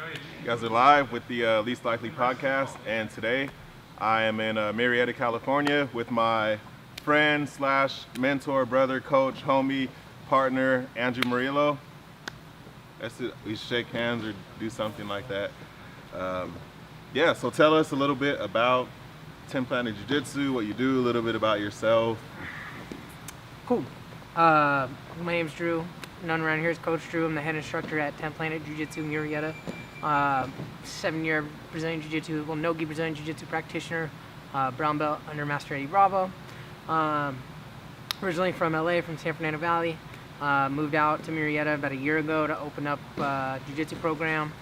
You guys are live with the Least Likely podcast, and today I am in Murrieta, California with my friend slash mentor, brother, coach, homie, partner, Andrew Murrillo. That's it. We shake hands or do something like that. Yeah, so tell us a little bit about Planet Jiu Jitsu, what you do, a little bit about yourself. Cool. My name's Drew. Known around here as Coach Drew. I'm the head instructor at Planet Jiu Jitsu Murrieta. 7-year Brazilian Jiu Jitsu, well, no-gi Brazilian Jiu Jitsu practitioner, brown belt under Master Eddie Bravo. Originally from LA, from San Fernando Valley. Moved out to Murrieta about a year ago to open up a Jiu Jitsu program.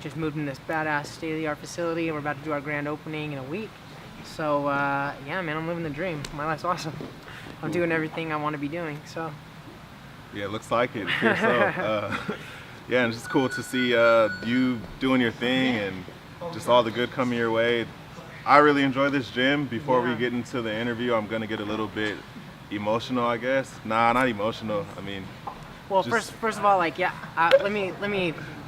Just moved in this badass state-of-the-art facility, and we're about to do our grand opening in a week. So, yeah, man, I'm living the dream. My life's awesome. I'm doing everything I want to be doing, so. Yeah, it looks like it. Yeah, and it's just cool to see you doing your thing and just all the good coming your way. I really enjoy this gym. Before we get into the interview, I'm gonna get a little bit emotional, I guess. Nah, not emotional. I mean, well, first of all, like, yeah, let me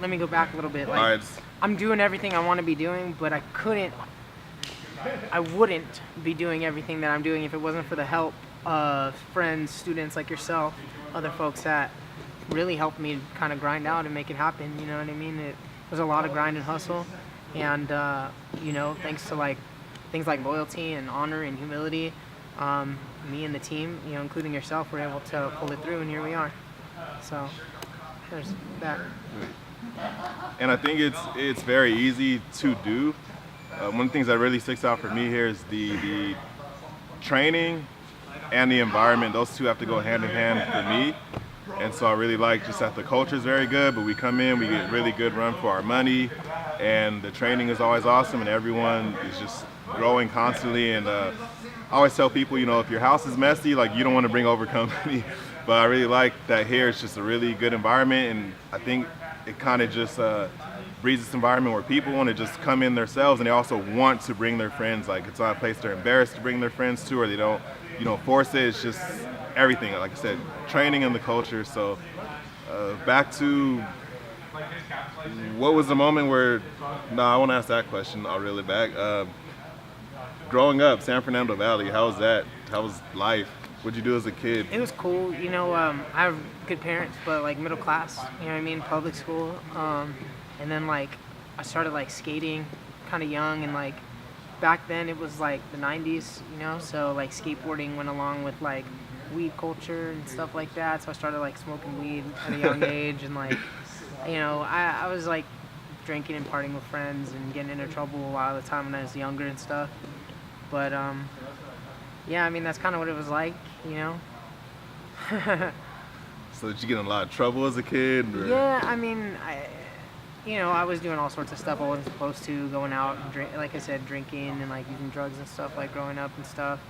go back a little bit. Like, all right. I'm doing everything I want to be doing, but I wouldn't be doing everything that I'm doing if it wasn't for the help of friends, students like yourself, other folks that really helped me kind of grind out and make it happen. You know what I mean? It was a lot of grind and hustle, and you know, thanks to like things like loyalty and honor and humility, me and the team, you know, including yourself, were able to pull it through, and here we are. So there's that. And I think it's very easy to do. One of the things that really sticks out for me here is the training and the environment. Those two have to go hand in hand for me. And so I really like just that the culture is very good, but we come in, we get really good run for our money, and the training is always awesome, and everyone is just growing constantly. And I always tell people, you know, if your house is messy, like, you don't want to bring over company. But I really like that here. It's just a really good environment, and I think it kind of just breeds this environment where people want to just come in themselves, and they also want to bring their friends. Like, it's not a place they're embarrassed to bring their friends to, or they don't, you know, force it. It's just everything. Like I said, training and the culture. So back to what was the moment where, I want to ask that question. I'll reel it back. Growing up, San Fernando Valley, how was that? How was life? What'd you do as a kid? It was cool. You know, I have good parents, but like middle class, you know what I mean? Public school. And then like I started like skating kind of young, and like back then it was like the 90s, you know, so like skateboarding went along with like weed culture and stuff like that. So I started like smoking weed at a young age, and like, you know, I was like drinking and partying with friends and getting into trouble a lot of the time when I was younger and stuff. But yeah, I mean, that's kind of what it was like, you know. So did you get in a lot of trouble as a kid? Or? Yeah, I mean, I was doing all sorts of stuff I wasn't supposed to, going out and like I said, drinking and like using drugs and stuff, like growing up and stuff.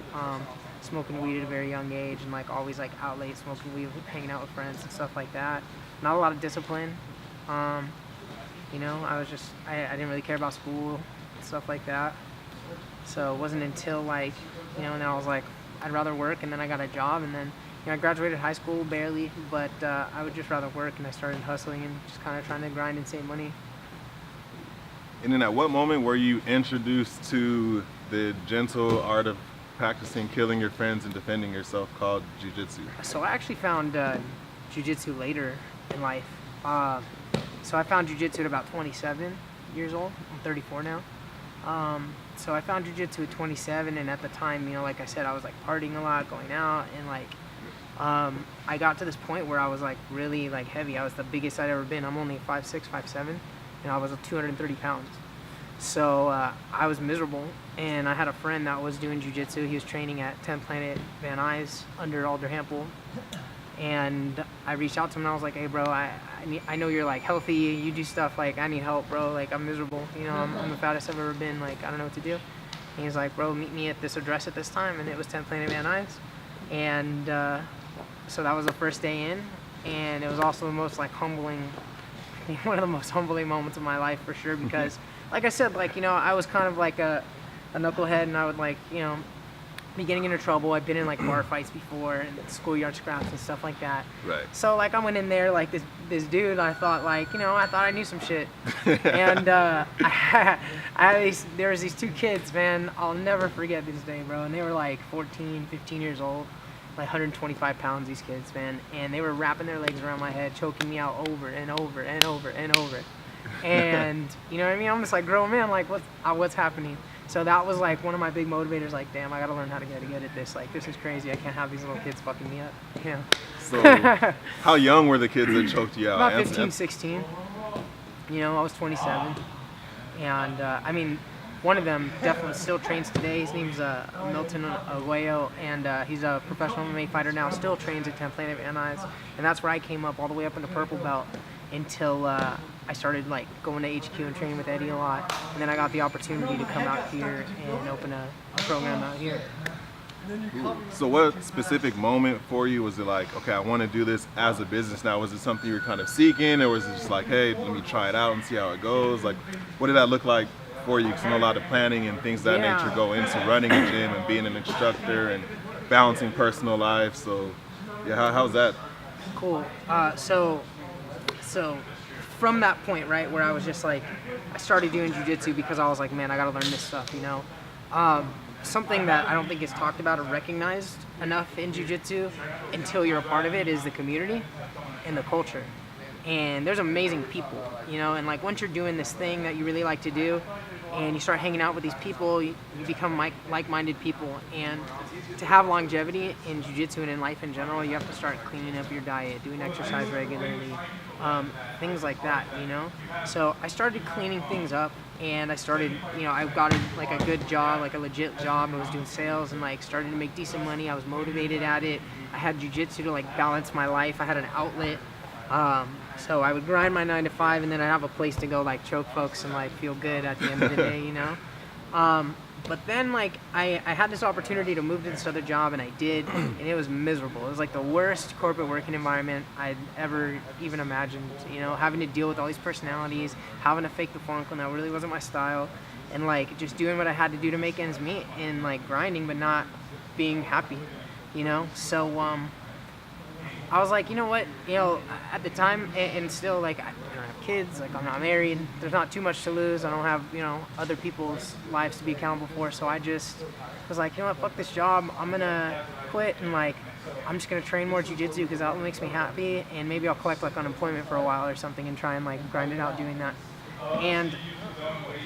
Smoking weed at a very young age, and like always like out late smoking weed, hanging out with friends and stuff like that. Not a lot of discipline. You know, I didn't really care about school and stuff like that. So it wasn't until like, you know, and then I was like, I'd rather work, and then I got a job, and then, you know, I graduated high school barely, but I would just rather work, and I started hustling and just kind of trying to grind and save money. And then at what moment were you introduced to the gentle art of practicing killing your friends and defending yourself called jiu-jitsu? So I actually found jiu-jitsu later in life. So I found jiu-jitsu at about 27 years old. I'm 34 now. So I found jiu-jitsu at 27, and at the time, you know, like I said, I was like partying a lot, going out, and like I got to this point where I was like really like heavy. I was the biggest I'd ever been. I'm only 5'6", 5'7", and I was 230 pounds. So I was miserable, and I had a friend that was doing jiu-jitsu. He was training at Planet Van Nuys under Alder Hampel, and I reached out to him, and I was like, hey bro, I know you're like healthy, you do stuff, like I need help, bro, like I'm miserable, you know, I'm the fattest I've ever been, like I don't know what to do. And he's like, bro, meet me at this address at this time, and it was Planet Van Nuys. And so that was the first day in, and it was also the most like humbling, one of the most humbling moments of my life for sure, because like I said, like, you know, I was kind of like a knucklehead, and I would like, you know, me getting into trouble. I've been in like bar fights before and schoolyard scraps and stuff like that. Right. So like I went in there like this dude. I thought like I thought I knew some shit. And there was these two kids, man. I'll never forget this day, bro. And they were like 14, 15 years old, like 125 pounds. These kids, man. And they were wrapping their legs around my head, choking me out over and over and over and over. And you know what I mean? I'm just like, grown man, like what's happening? So that was like one of my big motivators. Like, damn, I gotta learn how to get good at this. Like, this is crazy. I can't have these little kids fucking me up. Yeah. So, how young were the kids that choked you out? About 15, 16. I was 27. And I mean, one of them definitely still trains today. His name's Milton Aguayo, and he's a professional MMA fighter now. Still trains at Planet Jiu Jitsu, and that's where I came up all the way up into purple belt until I started like going to HQ and training with Eddie a lot, and then I got the opportunity to come out here and open a program out here. So what specific moment for you was it like, okay, I want to do this as a business now? Was it something you were kind of seeking, or was it just like, hey, let me try it out and see how it goes? Like, what did that look like for you? Because I know a lot of planning and things of that nature go into running a gym and being an instructor and balancing personal life. So yeah, how's that? Cool. So from that point, right, where I was just like, I started doing jiu-jitsu because I was like, man, I gotta learn this stuff, Something that I don't think is talked about or recognized enough in jiu-jitsu until you're a part of it is the community and the culture. And there's amazing people, and like once you're doing this thing that you really like to do and you start hanging out with these people, you become like-minded people. And to have longevity in jiu-jitsu and in life in general, you have to start cleaning up your diet, doing exercise regularly, things like that, So I started cleaning things up, and I started, I got a good job, like a legit job. I was doing sales and like started to make decent money. I was motivated at it. I had jiu-jitsu to like balance my life. I had an outlet. So I would grind my 9 to 5, and then I'd have a place to go like choke folks and like feel good at the end of the day, But then like I had this opportunity to move to this other job, and I did, and it was miserable. It was like the worst corporate working environment I'd ever even imagined, having to deal with all these personalities, having to fake the funk when that really wasn't my style, and like just doing what I had to do to make ends meet and like grinding but not being happy, So I was like, you know what, at the time, and still, like, I don't have kids, like, I'm not married, there's not too much to lose, I don't have, other people's lives to be accountable for, so I just was like, you know what, fuck this job, I'm gonna quit, and, like, I'm just gonna train more jiu-jitsu, because that makes me happy, and maybe I'll collect, like, unemployment for a while or something, and try and, like, grind it out doing that. And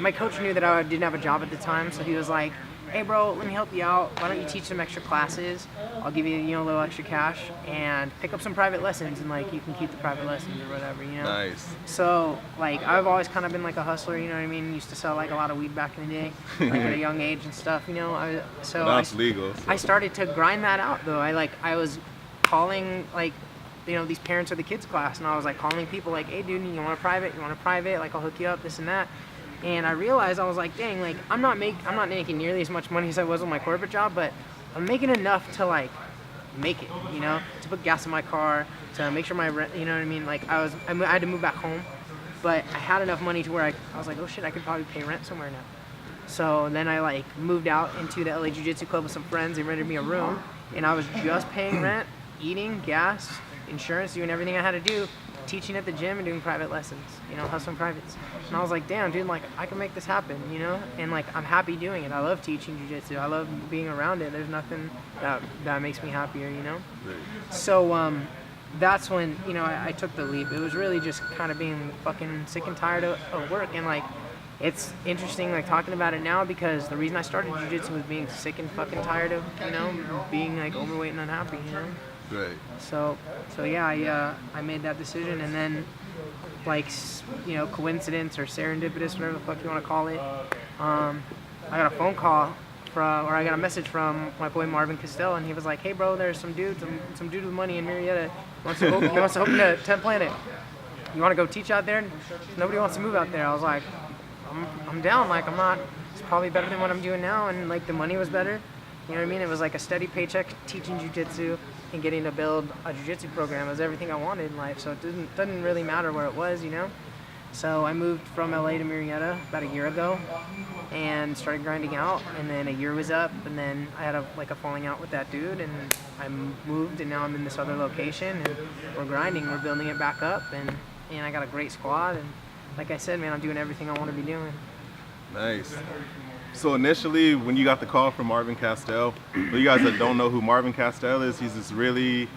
my coach knew that I didn't have a job at the time, so he was like, hey bro, let me help you out. Why don't you teach some extra classes? I'll give you, a little extra cash, and pick up some private lessons, and like you can keep the private lessons or whatever, Nice. So like I've always kind of been like a hustler, you know what I mean? Used to sell like a lot of weed back in the day, like at a young age and stuff, Now it's legal. So. I started to grind that out though. I was calling like, these parents of the kids class, and I was like calling people like, hey dude, you want a private? Like I'll hook you up, this and that. And I realized, I was like, dang, like I'm not making nearly as much money as I was with my corporate job, but I'm making enough to like make it, to put gas in my car, to make sure my rent, you know what I mean? Like I had to move back home, but I had enough money to where I was like, oh shit, I could probably pay rent somewhere now. So then I like moved out into the LA Jiu-Jitsu Club with some friends. They rented me a room, and I was just paying rent, eating, gas, insurance, doing everything I had to do, teaching at the gym and doing private lessons, hustling privates. And I was like, damn, dude, like I can make this happen, and like I'm happy doing it. I love teaching jiu-jitsu. I love being around it. There's nothing that makes me happier, Right. So that's when, I took the leap. It was really just kind of being fucking sick and tired of work, and like it's interesting like talking about it now, because the reason I started jiu-jitsu was being sick and fucking tired of, being like overweight and unhappy, Right. So yeah, I made that decision, and then like, coincidence or serendipitous, whatever the fuck you want to call it, I got a phone call I got a message from my boy Marvin Castell, and he was like, hey bro, there's some dude with money in Murrieta, he wants to open a 10 Planet. You want to go teach out there? Nobody wants to move out there. I was like, I'm down, like it's probably better than what I'm doing now, and like the money was better. You know what I mean? It was like a steady paycheck teaching jiu-jitsu and getting to build a jiu-jitsu program. It was everything I wanted in life, so it didn't really matter where it was, So I moved from LA to Murrieta about a year ago, and started grinding out. And then a year was up, and then I had a falling out with that dude, and I moved, and now I'm in this other location, and we're grinding, we're building it back up, and I got a great squad, and like I said, man, I'm doing everything I want to be doing. Nice. So initially, when you got the call from Marvin Castell, for you guys that don't know who Marvin Castell is, he's this really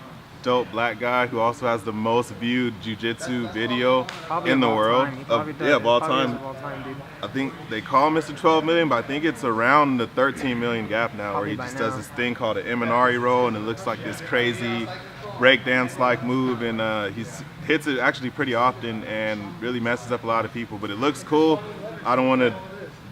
dope black guy who also has the most viewed jiu-jitsu video Probably in the of all world. time. He probably does. Of all Probably is time. of all time, dude. I think they call him Mr. 12 million, but I think it's around the 13 million gap now, where he Probably just by does now. this thing called an Imanari roll, and it looks like this crazy breakdance-like move, and he hits it actually pretty often and really messes up a lot of people, but it looks cool. I don't want to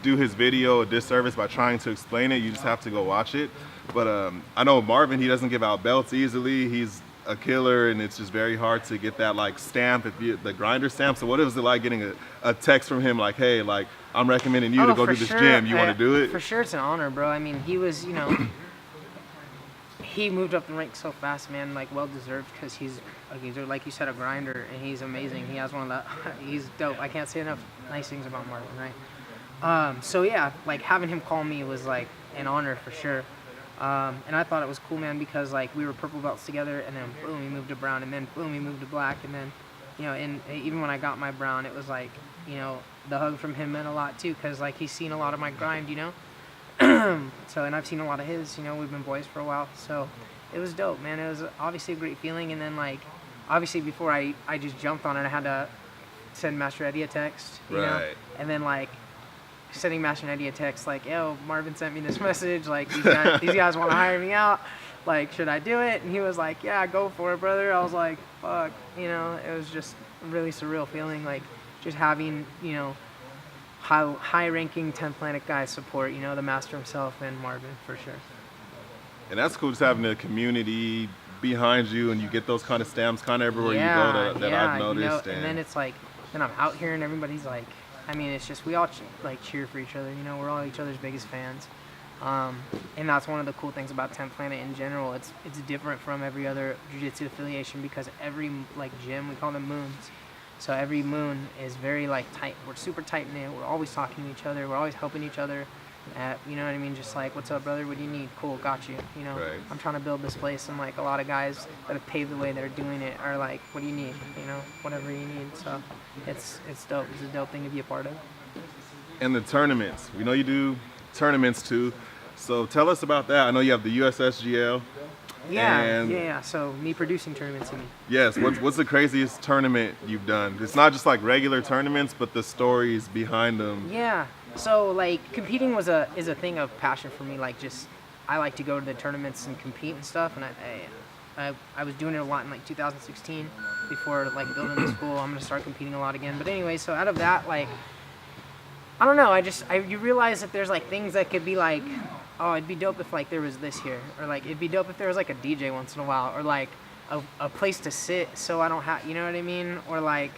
do his video a disservice by trying to explain it. You just have to go watch it. But I know Marvin, he doesn't give out belts easily. He's a killer, and it's just very hard to get that like stamp, the grinder stamp. So what was it like getting a text from him like, hey, like I'm recommending you to go for do this sure. gym. You want to do it? For sure, it's an honor, bro. I mean, he was, he moved up the ranks so fast, man. Like, well deserved, because he's like you said, a grinder, and he's amazing. He has one of the, he's dope. I can't say enough nice things about Marvin, right? So yeah, like having him call me was like an honor for sure. And I thought it was cool, man, because like we were purple belts together, and then boom, he moved to brown, and then boom, he moved to black, and then, and even when I got my brown, it was like, the hug from him meant a lot too, because like he's seen a lot of my grind, So, and I've seen a lot of his, we've been boys for a while, so it was dope, man. It was obviously a great feeling, and then like, obviously before I just jumped on it, I had to send Master Eddie a text, Right. and then like, sending Master Eddie a text like, yo, Marvin sent me this message, like these guys want to hire me out, like should I do it? And he was like, yeah, go for it, brother. I was like, fuck, it was just a really surreal feeling, like just having, high ranking 10th Planet guys support, the master himself and Marvin for sure. And that's cool, just having a community behind you, and you get those kind of stamps kind of everywhere you go that I've noticed. And then it's like, then I'm out here and everybody's like, I mean, it's just, we all like cheer for each other, we're all each other's biggest fans. And that's one of the cool things about 10th Planet in general. It's different from every other jiu-jitsu affiliation, because every like gym, we call them moons. So every moon is very like tight. We're super tight knit. We're always talking to each other. We're always helping each other. You know what I mean? Just like, what's up, brother? What do you need? Cool, got you. Right. I'm trying to build this place, and like a lot of guys that have paved the way that are doing it are like, what do you need? Whatever you need. So it's dope. It's a dope thing to be a part of. And the tournaments. We know you do tournaments too. So tell us about that. I know you have the USSGL. Yeah. So me producing tournaments, you mean? Yes. What's the craziest tournament you've done? It's not just like regular tournaments, but the stories behind them. Yeah. So like competing is a thing of passion for me. Like just I like to go to the tournaments and compete and stuff. And I was doing it a lot in like 2016 before like building the school. I'm gonna start competing a lot again. But anyway, so out of that, like I don't know. You realize that there's like things that could be like, oh, it'd be dope if like there was this here, or like it'd be dope if there was like a DJ once in a while, or like a place to sit so I don't have, you know what I mean, or like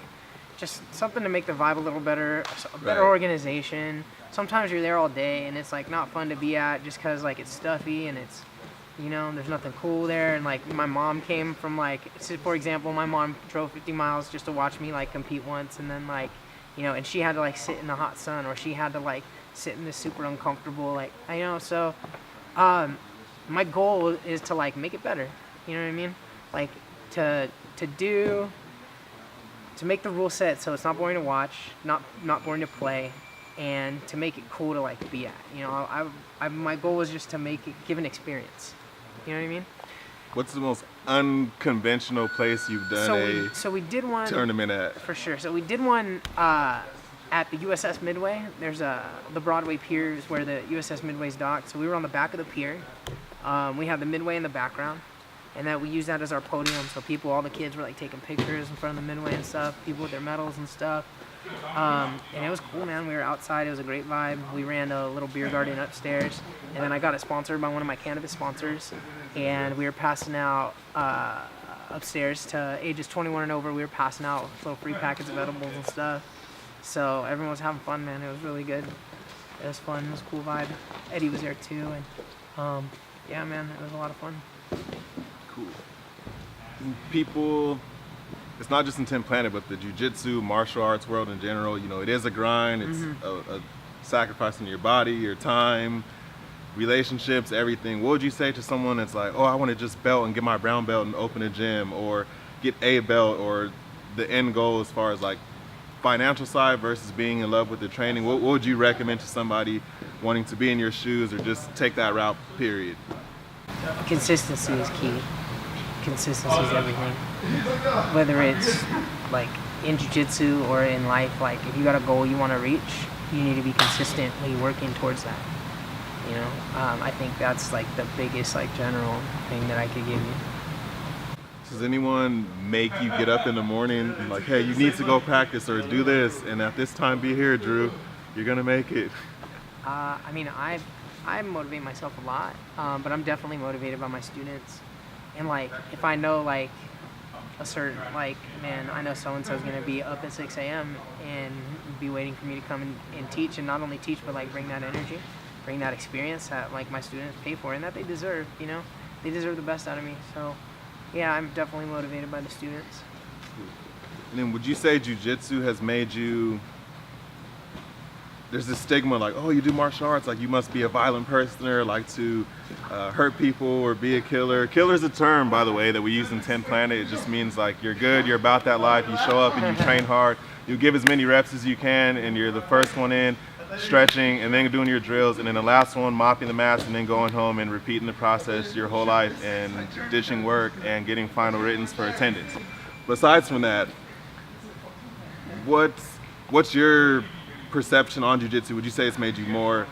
just something to make the vibe a little better, a better Right. organization. Sometimes you're there all day and it's like not fun to be at just because like it's stuffy and it's, there's nothing cool there. And like my mom came from like, for example, my mom drove 50 miles just to watch me like compete once, and then like, and she had to like sit in the hot sun, or she had to like sit in this super uncomfortable, like, so my goal is to like make it better, you know what I mean? Like to make the rule set so it's not boring to watch, not boring to play, and to make it cool to like be at. My goal was just to give an experience. You know what I mean? What's the most unconventional place you've done So we did one tournament at? for sure. So we did one at the USS Midway. There's the Broadway pier is where the USS Midway's docked. So we were on the back of the pier. We had the Midway in the background, and that we used that as our podium. So all the kids were like taking pictures in front of the Midway and stuff. People with their medals and stuff. And it was cool, man. We were outside. It was a great vibe. We ran a little beer garden upstairs, and then I got it sponsored by one of my cannabis sponsors, and we were passing out upstairs to ages 21 and over. We were passing out little free packets of edibles and stuff. So everyone was having fun, man. It was really good. It was fun. It was a cool vibe. Eddie was there too, and yeah, man, it was a lot of fun. Cool. People, it's not just in 10th Planet, but the jiu-jitsu, martial arts world in general, it is a grind. It's a sacrificing your body, your time, relationships, everything. What would you say to someone that's like, oh, I want to just belt and get my brown belt and open a gym, or get a belt, or the end goal as far as like financial side versus being in love with the training? What would you recommend to somebody wanting to be in your shoes or just take that route, period? Consistency is key. Consistency is everything. Whether it's like in jiu-jitsu or in life, like if you got a goal you want to reach, you need to be consistently working towards that. You know, I think that's like the biggest like general thing that I could give you. Does anyone make you get up in the morning and like, hey, you need to go practice or do this, and at this time be here, Drew, you're gonna make it? I mean, I motivate myself a lot, but I'm definitely motivated by my students. And like, if I know like a certain, like, man, I know so-and-so's gonna be up at 6 a.m. and be waiting for me to come and teach, and not only teach, but like bring that energy, bring that experience that like my students pay for and that they deserve, you know? They deserve the best out of me, so yeah, I'm definitely motivated by the students. And then would you say jiu-jitsu has made you, there's this stigma like, oh, you do martial arts, like you must be a violent person or like to hurt people or be a killer. Killer's a term, by the way, that we use in 10 Planet. It just means like you're good, you're about that life, you show up and you train hard, you give as many reps as you can, and you're the first one in, stretching, and then doing your drills, and then the last one mopping the mats, and then going home and repeating the process your whole life and ditching work and getting final writtens for attendance. Besides from that, what's your perception on jiu-jitsu? Would you say it's made you more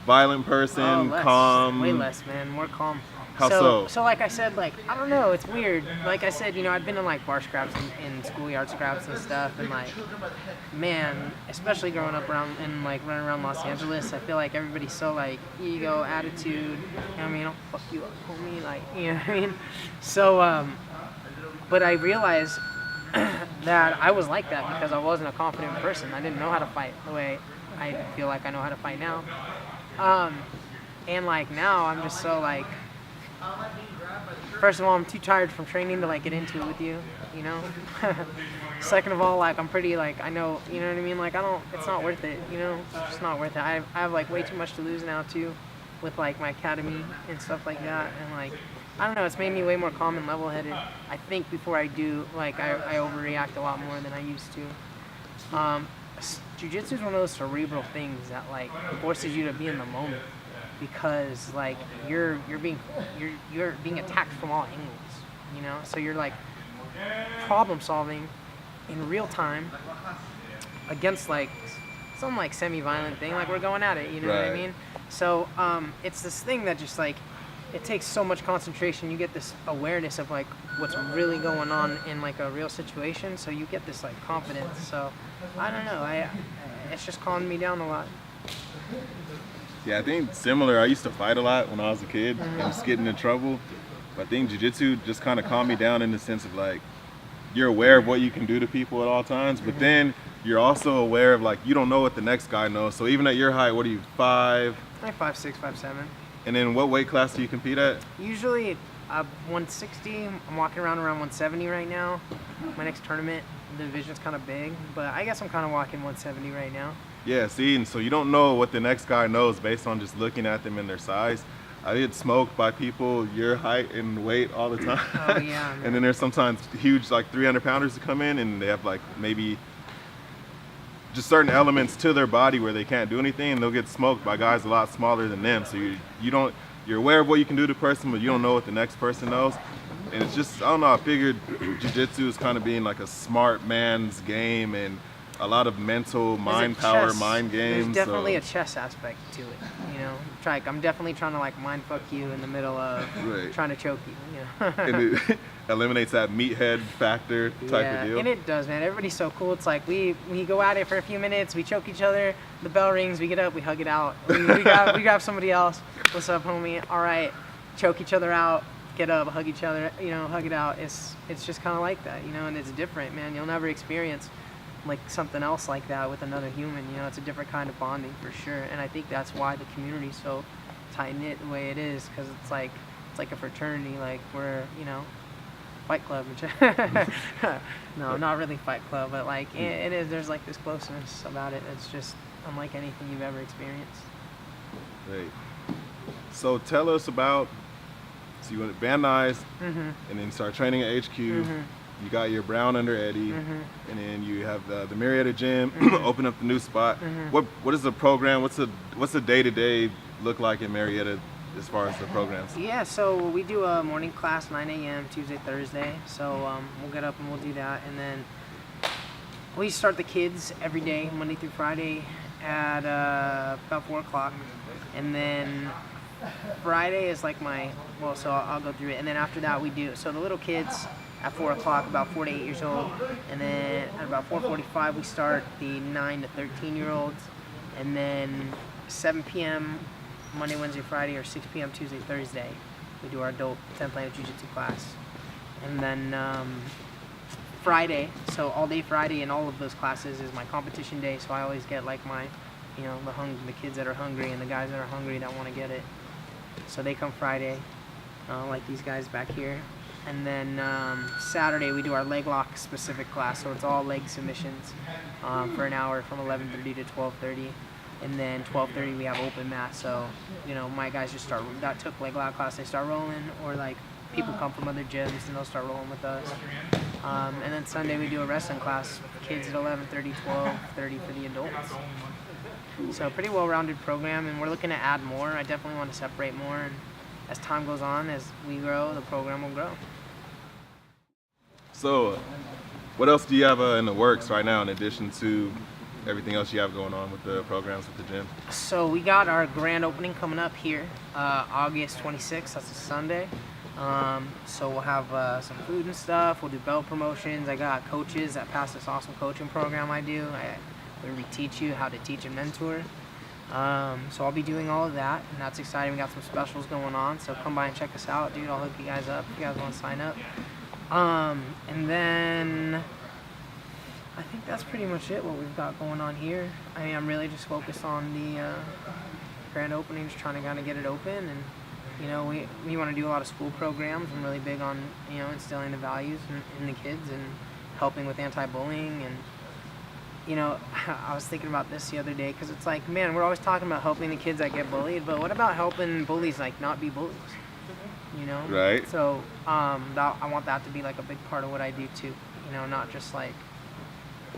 violent person, less, calm? Way less, man, more calm. How so? So like I said, like, I don't know, it's weird. Like I said, you know, I've been in like bar scraps and schoolyard scraps and stuff, and like, man, especially growing up around and like running around Los Angeles, I feel like everybody's so like ego, attitude, you know what I mean? I'll fuck you up, homie, like, you know what I mean? So, but I realized that I was like that because I wasn't a confident person. I didn't know how to fight the way I feel like I know how to fight now. And like now I'm just so like, first of all, I'm too tired from training to like get into it with you, you know? Second of all, like I'm pretty like, I know, you know what I mean? Like it's not worth it, you know? It's just not worth it. I have like way too much to lose now too with like my academy and stuff like that. And like, I don't know, it's made me way more calm and level-headed. I think before I do, like I overreact a lot more than I used to. Jiu-jitsu is one of those cerebral things that like forces you to be in the moment, because like you're being attacked from all angles, you know? So you're like problem solving in real time against like some like semi-violent thing, like we're going at it, you know what I mean? So it's this thing that just like, it takes so much concentration. You get this awareness of like what's really going on in like a real situation, so you get this like confidence. So I don't know, it's just calming me down a lot. Yeah, I think similar. I used to fight a lot when I was a kid and just getting in trouble. But I think jiu-jitsu just kind of calmed me down in the sense of like, you're aware of what you can do to people at all times, but then you're also aware of like, you don't know what the next guy knows. So even at your height, what are you, 5? Like 5'6", 5'7". And then what weight class do you compete at? Usually 160. I'm walking around 170 right now. My next tournament, the division's kind of big, but I guess I'm kind of walking 170 right now. Yeah, see, and so you don't know what the next guy knows based on just looking at them and their size. I get smoked by people your height and weight all the time. Oh yeah, man. And then there's sometimes huge like 300-pounders to come in, and they have like maybe just certain elements to their body where they can't do anything, and they'll get smoked by guys a lot smaller than them. So you're aware of what you can do to a person, but you don't know what the next person knows. And it's just, I don't know, I figured jiu-jitsu is kind of being like a smart man's game, and a lot of mental, mind power, mind games. There's definitely a chess aspect to it, you know. I'm definitely trying to like mind fuck you in the middle of trying to choke you, you know. And it eliminates that meathead factor type of deal. And it does, man. Everybody's so cool. It's like we go at it for a few minutes, we choke each other, the bell rings, we get up, we hug it out. We grab somebody else. What's up, homie? All right, choke each other out, get up, hug each other, you know, hug it out. It's just kind of like that, you know, and it's different, man. You'll never experience like something else like that with another human, you know. It's a different kind of bonding for sure, and I think that's why the community's so tight knit the way it is, because it's like a fraternity, like we're, you know, Fight Club. No, not really Fight Club, but like it is. There's like this closeness about it. It's just unlike anything you've ever experienced. Great. So tell us about. So you went to Van Nuys, Mm-hmm. and then start training at HQ. Mm-hmm. You got your brown under Eddie, Mm-hmm. and then you have the Murrieta gym. Mhm. Open up the new spot. Mhm. What is the program? What's the day-to-day look like in Murrieta as far as the programs? Yeah, so we do a morning class, 9 a.m. Tuesday, Thursday. So we'll get up and we'll do that, and then we start the kids every day, Monday through Friday, at about 4 o'clock, and then Friday is like so I'll go through it, and then after that we do, so the little kids at 4 o'clock, about 4 to 8 years old, and then at about 4:45 we start the 9 to 13-year-olds, and then 7 p.m. Monday, Wednesday, Friday, or 6 p.m. Tuesday, Thursday, we do our adult 10 Planet Jiu Jitsu class, and then Friday, so all day Friday in all of those classes is my competition day, so I always get like my, the kids that are hungry and the guys that are hungry that want to get it. So they come Friday, like these guys back here. And then Saturday we do our leg lock specific class, so it's all leg submissions for an hour from 11:30 to 12:30. And then 12:30 we have open mat, so my guys just that took leg lock class, they start rolling, or like people come from other gyms and they'll start rolling with us. And then Sunday we do a wrestling class, kids at 11:30, 12:30 for the adults. So pretty well-rounded program, and we're looking to add more. I definitely want to separate more, and as time goes on, as we grow, the program will grow. So, what else do you have in the works right now in addition to everything else you have going on with the programs with the gym? So we got our grand opening coming up here, August 26th. That's a Sunday. So we'll have some food and stuff. We'll do belt promotions. I got coaches that pass this awesome coaching program I do. Where we teach you how to teach and mentor. So I'll be doing all of that, and that's exciting. We got some specials going on, so come by and check us out, dude. I'll hook you guys up if you guys want to sign up. And then I think that's pretty much it, what we've got going on here. I mean, I'm really just focused on the grand opening, just trying to kind of get it open, and we want to do a lot of school programs. I'm really big on instilling the values in the kids and helping with anti-bullying. And I was thinking about this the other day, because it's like, man, we're always talking about helping the kids that get bullied, but what about helping bullies like not be bullies? Right. So I want that to be like a big part of what I do too. Not just like,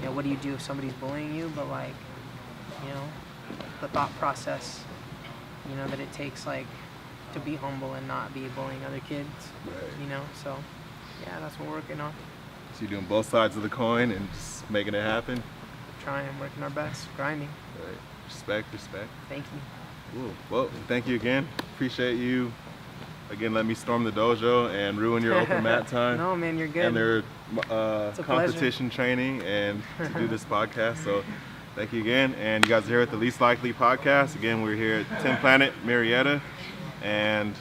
what do you do if somebody's bullying you, but like, the thought process, that it takes like to be humble and not be bullying other kids. Right. So yeah, that's what we're working on. So you're doing both sides of the coin and just making it happen. Trying, working our best, grinding. Right. Respect. Thank you. Cool. Well, thank you again. Appreciate you. Again, let me storm the dojo and ruin your open mat time. No, man, you're good. And their It's a competition training and to do this podcast. So thank you again. And you guys are here at the Least Likely podcast. Again, we're here at 10 Planet Murrieta. And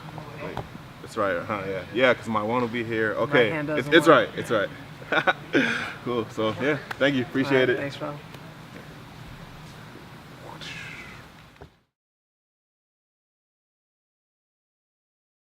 wait, that's right, huh? Yeah, because my one will be here. Okay, Right hand doesn't it's work. right. Cool. So yeah, thank you. Appreciate it. Thanks, bro.